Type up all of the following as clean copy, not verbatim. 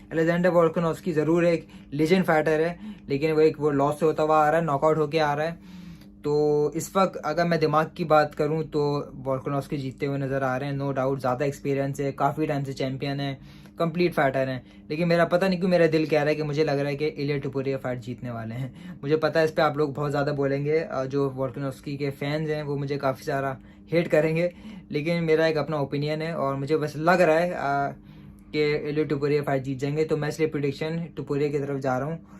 Alexander Volkanovski ज़रूर एक legend fighter है, लेकिन वो लॉस से होता हुआ आ रहा है, नॉकआउट होके आ रहा है। तो इस वक्त अगर मैं दिमाग की बात करूं तो वोल्कानोव्स्की जीतते हुए नज़र आ रहे हैं, नो डाउट। ज़्यादा एक्सपीरियंस है, काफ़ी टाइम से चैंपियन है, कंप्लीट फाइटर हैं। लेकिन मेरा पता नहीं क्यों मेरा दिल कह रहा है कि मुझे लग रहा है कि इलिया टुपुरिया फाइट जीतने वाले हैं। मुझे पता है इस पर आप लोग बहुत ज़्यादा बोलेंगे, जो वोल्कानोव्स्की के फैंस हैं वो मुझे काफ़ी सारा हेट करेंगे, लेकिन मेरा एक अपना ओपिनियन है और मुझे बस लग रहा है कि इलिया टुपुरिया फाइट जीत जाएंगे। तो मैं इसलिए प्रिडिक्शन टुपुरिया की तरफ जा रहा हूँ।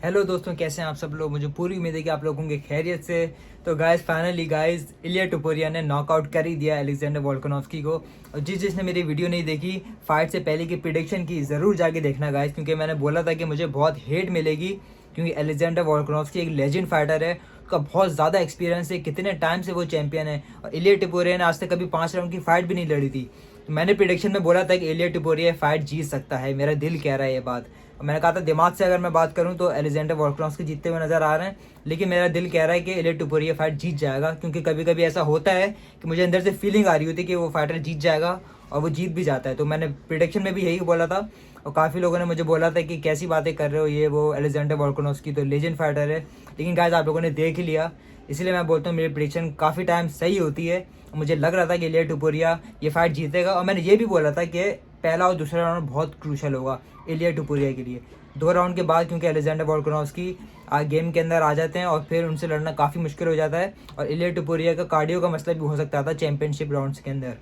हेलो दोस्तों, कैसे हैं आप सब लोग? मुझे पूरी उम्मीद है कि आप लोग होंगे खैरियत से। तो गाइस, फाइनली गाइस, इलिया टुपुरिया ने नॉकआउट कर ही दिया अलेक्जेंडर वोल्कानोव्स्की को। और जिसने मेरी वीडियो नहीं देखी फाइट से पहले की प्रिडिक्शन की, ज़रूर जाके देखना गाइस, क्योंकि मैंने बोला था कि मुझे बहुत हेट मिलेगी, क्योंकि अलेक्जेंडर वोल्कानोव्स्की एक लेजेंड फाइटर है, उसका बहुत ज़्यादा एक्सपीरियंस है, कितने टाइम से वो चैंपियन है। और इलिया टुपुरिया ने आज तक कभी 5 राउंड की फाइट भी नहीं लड़ी थी। तो मैंने प्रिडिक्शन में बोला था कि इलिया टुपुरिया फाइट जीत सकता है, मेरा दिल कह रहा है ये बात। मैंने कहा था दिमाग से अगर मैं बात करूं तो अलेक्जेंडर वोल्कानोव्स्की जीतते हुए नजर आ रहे हैं, लेकिन मेरा दिल कह रहा है कि इलिया टुपुरिया फाइट जीत जाएगा, क्योंकि कभी कभी ऐसा होता है कि मुझे अंदर से फीलिंग आ रही होती है कि वो फाइटर जीत जाएगा और वो जीत भी जाता है। तो मैंने प्रिडिक्शन में भी यही बोला था, और काफ़ी लोगों ने मुझे बोला था कि कैसी बातें कर रहे हो, ये वो अलेक्जेंडर वोल्कानोव्स्की तो लेजेंड फाइटर है। लेकिन गाइस, आप लोगों ने देख ही लिया, इसलिए मैं बोलता हूँ मेरी प्रिडिक्शन काफ़ी टाइम सही होती है। मुझे लग रहा था कि इलिया टुपुरिया ये फाइट जीतेगा, और मैंने ये भी बोला था कि पहला और दूसरा राउंड बहुत क्रूशल होगा इलिया टुपुरिया के लिए। 2 राउंड के बाद क्योंकि अलेक्जेंडर वोल्कानोव्स्की गेम के अंदर आ जाते हैं और फिर उनसे लड़ना काफ़ी मुश्किल हो जाता है, और इलिया टुपुरिया का कार्डियो का मसला भी हो सकता था चैंपियनशिप राउंड्स के अंदर।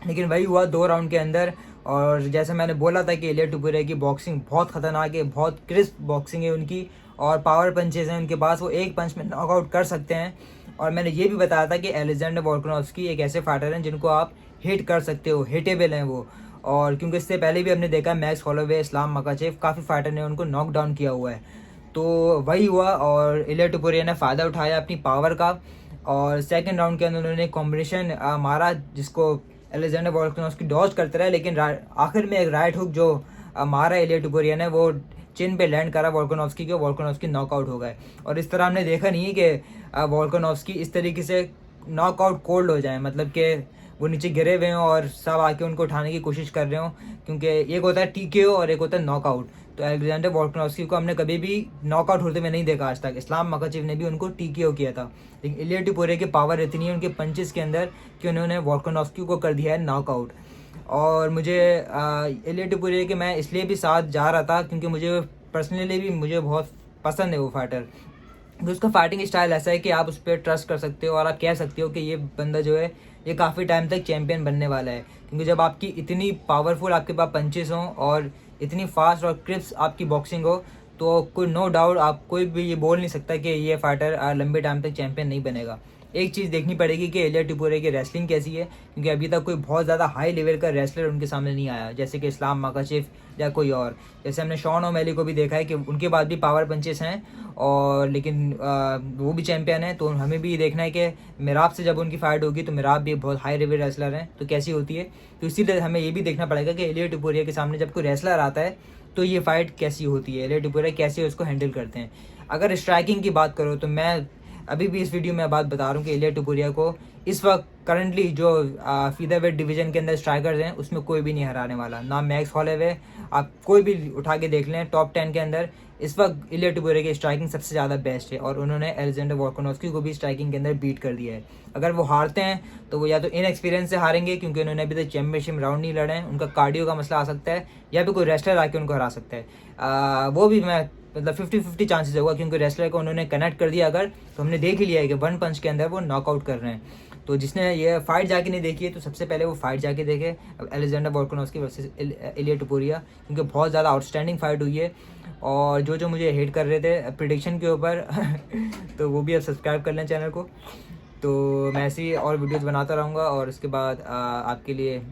लेकिन वही हुआ 2 राउंड के अंदर। और जैसे मैंने बोला था कि इलिया टुपुरिया की बॉक्सिंग बहुत ख़तरनाक है, बहुत क्रिस्प बॉक्सिंग है उनकी, और पावर पंचेज हैं उनके पास, वो एक पंच में नॉकआउट कर सकते हैं। और मैंने ये भी बताया था कि अलेक्जेंडर वोल्कानोव्स्की एक ऐसे फाइटर हैं जिनको आप हिट कर सकते हो, हिटेबल हैं वो। और क्योंकि इससे पहले भी हमने देखा मैक्स होलोवे, इस्लाम मकाचेव, काफ़ी फाइटर ने उनको नॉक डाउन किया हुआ है। तो वही हुआ, और इलिया टुपुरिया ने फ़ायदा उठाया अपनी पावर का, और सेकंड राउंड के अंदर उन्होंने कॉम्बिनेशन मारा जिसको अलेक्जेंडर वोल्कानोव्स्की डॉज करते रहे, लेकिन आखिर में एक राइट हुक जो मारा इलिया टुपुरिया ने, वो चिन पे लैंड करा वोल्कानोव्स्की को, वोल्कानोव्स्की नॉकआउट हो गए। और इस तरह हमने देखा नहीं है कि वोल्कानोव्स्की इस तरीके से नॉकआउट कोल्ड हो जाए, मतलब कि वो नीचे गिरे हुए हों और सब आके उनको उठाने की कोशिश कर रहे हों, क्योंकि एक होता है TKO और एक होता है नॉकआउट। तो अलेक्जेंडर वोल्कानोव्स्की को हमने कभी भी नॉकआउट होते हुए नहीं देखा आज तक। इस्लाम मकाचेव ने भी उनको TKO किया था, लेकिन इलिया टुपुरिया की पावर इतनी है उनके पंचेस के अंदर कि उन्होंने वोल्कानोव्स्की को कर दिया है नॉकआउट। और मुझे इलिया टुपुरिया के मैं इसलिए भी साथ जा रहा था क्योंकि मुझे पर्सनली भी मुझे बहुत पसंद है वो फाइटर। तो उसका फाइटिंग स्टाइल ऐसा है कि आप उस पर ट्रस्ट कर सकते हो, और आप कह सकते हो कि ये बंदा जो है ये काफ़ी टाइम तक चैंपियन बनने वाला है। क्योंकि जब आपकी इतनी पावरफुल आपके पास पंचेस हों और इतनी फास्ट और क्रिप्स आपकी बॉक्सिंग हो, तो कोई नो डाउट आप कोई भी ये बोल नहीं सकता कि ये फाइटर लंबे टाइम तक चैंपियन नहीं बनेगा। एक चीज़ देखनी पड़ेगी कि इलिया टुपुरिया की रेसलिंग कैसी है, क्योंकि अभी तक कोई बहुत ज़्यादा हाई लेवल का रेसलर उनके सामने नहीं आया, जैसे कि इस्लाम मकाचेव या कोई और। जैसे हमने शॉन ओमेली को भी देखा है कि उनके पास भी पावर पंचेस हैं, और लेकिन वो भी चैंपियन है। तो हमें भी देखना है कि मिराब से जब उनकी फाइट होगी, तो मिराब भी बहुत हाई लेवल रेसलर हैं, तो कैसी होती है। तो इसीलिए हमें ये भी देखना पड़ेगा कि इलिया टुपुरिया के सामने जब कोई रेसलर आता है तो ये फाइट कैसी होती है, इलिया टुपुरिया कैसे उसको हैंडल करते हैं। अगर स्ट्राइकिंग की बात करो तो मैं अभी भी इस वीडियो में बात बता रहा हूँ कि इलिया टुपुरिया को इस वक्त करंटली जो फीदरवेट डिवीजन के अंदर स्ट्राइकर्स हैं उसमें कोई भी नहीं हराने वाला, ना मैक्स होलोवे, आप कोई भी उठा के देख लें टॉप 10 के अंदर इस वक्त इलिया टुपुरिया की स्ट्राइकिंग सबसे ज़्यादा बेस्ट है, और उन्होंने अलेक्जेंडर वोल्कानोव्स्की को भी स्ट्राइकिंग के अंदर बीट कर दिया है। अगर वो हारते हैं तो वो या तो इनएक्सपीरियंस से हारेंगे, क्योंकि उन्होंने अभी तक चैंपियनशिप राउंड नहीं लड़े हैं, उनका कार्डियो का मसला आ सकता है, या फिर कोई रेसलर आके उनको हरा सकता है। वो भी मैं मतलब 50-50 चांसेस होगा, क्योंकि रेसलर को उन्होंने कनेक्ट कर दिया अगर, तो हमने देख ही लिया है कि 1 पंच के अंदर वो नॉकआउट कर रहे हैं। तो जिसने ये फाइट जाके नहीं देखी है तो सबसे पहले वो फाइट जाके देखे, अलेक्जेंडर वोल्कानोव्स्की वर्सेस इलिया टुपुरिया, क्योंकि बहुत ज़्यादा आउटस्टैंडिंग फाइट हुई है। और जो मुझे हेट कर रहे थे प्रिडिक्शन के ऊपर तो वो भी अब सब्सक्राइब कर लें चैनल को। तो मैं ऐसे ही और वीडियोज़ बनाता रहूँगा, और उसके बाद आपके लिए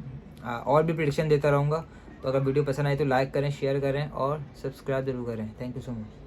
और भी प्रिडिक्शन देता रहूँगा। तो अगर वीडियो पसंद आए तो लाइक करें, शेयर करें और सब्सक्राइब जरूर करें। Thank you so much.